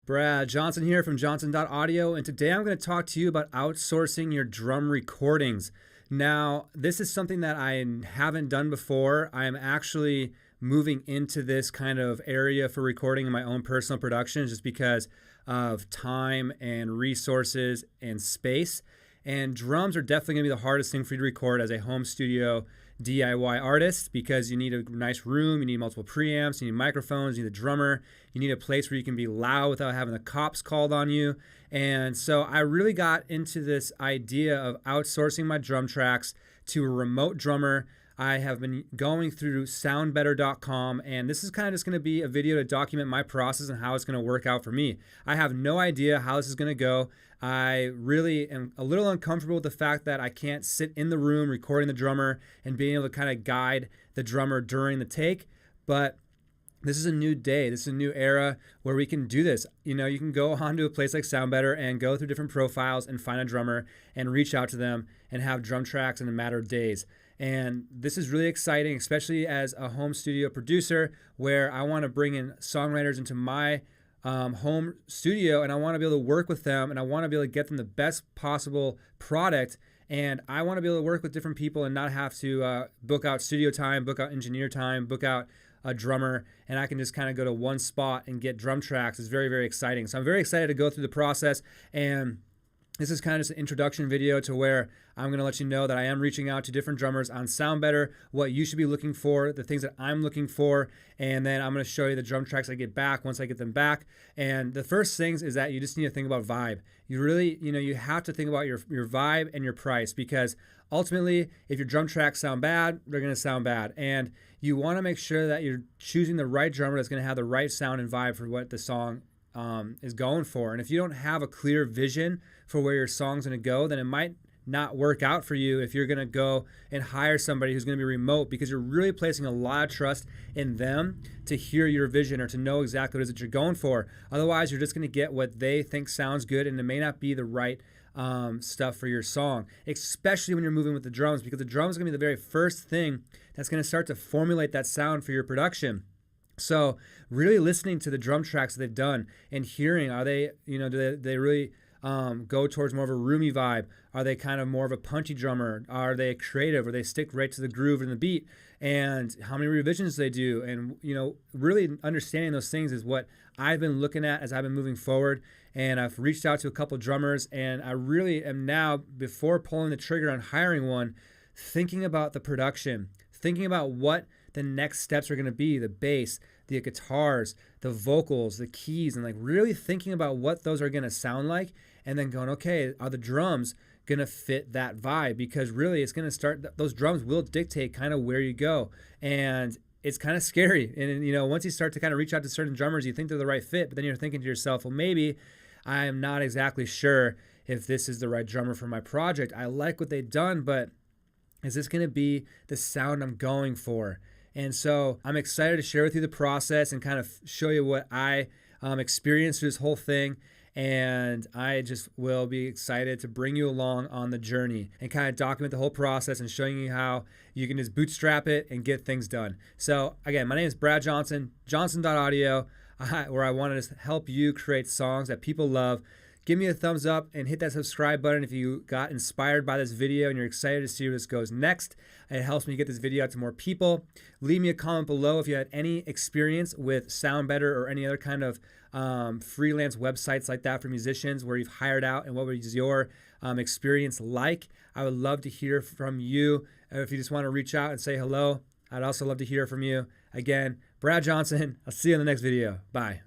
Brad Johnson here from johnson.audio, and today I'm going to talk to you about outsourcing your drum recordings. Now, this is something that I haven't done before. I am actually moving into this kind of area for recording in my own personal productions just because of time and resources and space. And drums are definitely going to be the hardest thing for you to record as a home studio DIY artist because you need a nice room, you need multiple preamps, you need microphones, you need a drummer, you need a place where you can be loud without having the cops called on you. And so I really got into this idea of outsourcing my drum tracks to a remote drummer. I have been going through soundbetter.com, and this is kind of just going to be a video to document my process and how it's going to work out for me. I have no idea how this is going to go. I really am a little uncomfortable with the fact that I can't sit in the room recording the drummer and being able to kind of guide the drummer during the take, but this is a new day. This is a new era where we can do this. You know, you can go onto a place like SoundBetter and go through different profiles and find a drummer and reach out to them and have drum tracks in a matter of days. And this is really exciting, especially as a home studio producer where I want to bring in songwriters into my home studio, and I want to be able to work with them, and I want to be able to get them the best possible product. And I want to be able to work with different people and not have to book out studio time, book out engineer time, book out a drummer, and I can just kind of go to one spot and get drum tracks. It's very, very exciting. So I'm very excited to go through the process, and this is kind of just an introduction video to where I'm going to let you know that I am reaching out to different drummers on SoundBetter, what you should be looking for, the things that I'm looking for, and then I'm going to show you the drum tracks I get back once I get them back. And the first things is that you just need to think about vibe. You really, you have to think about your vibe and your price, because ultimately, if your drum tracks sound bad, they're going to sound bad. And you want to make sure that you're choosing the right drummer that's going to have the right sound and vibe for what the song is going for. And if you don't have a clear vision for where your song's going to go, then it might not work out for you if you're going to go and hire somebody who's going to be remote, because you're really placing a lot of trust in them to hear your vision or to know exactly what it is that you're going for. Otherwise, you're just going to get what they think sounds good, and it may not be the right stuff for your song, especially when you're moving with the drums, because the drums is going to be the very first thing that's going to start to formulate that sound for your production. So really listening to the drum tracks that they've done and hearing, are they, do they really go towards more of a roomy vibe? Are they kind of more of a punchy drummer? Are they creative? Or they stick right to the groove and the beat? And how many revisions they do? And, really understanding those things is what I've been looking at as I've been moving forward. And I've reached out to a couple drummers, and I really am now, before pulling the trigger on hiring one, thinking about the production, thinking about what the next steps are going to be, the bass, the guitars, the vocals, the keys, and like really thinking about what those are going to sound like, and then going, okay, are the drums going to fit that vibe? Because really it's going to start, those drums will dictate kind of where you go. And it's kind of scary. And, once you start to kind of reach out to certain drummers, you think they're the right fit, but then you're thinking to yourself, well, maybe I'm not exactly sure if this is the right drummer for my project. I like what they've done, but is this going to be the sound I'm going for? And so I'm excited to share with you the process and kind of show you what I experienced through this whole thing. And I just will be excited to bring you along on the journey and kind of document the whole process and showing you how you can just bootstrap it and get things done. So again, my name is Brad Johnson, johnson.audio, where I want to help you create songs that people love. Give me a thumbs up and hit that subscribe button if you got inspired by this video and you're excited to see where this goes next. It helps me get this video out to more people. Leave me a comment below if you had any experience with SoundBetter or any other kind of freelance websites like that for musicians where you've hired out, and what was your experience like. I would love to hear from you. If you just want to reach out and say hello, I'd also love to hear from you. Again, Brad Johnson. I'll see you in the next video. Bye.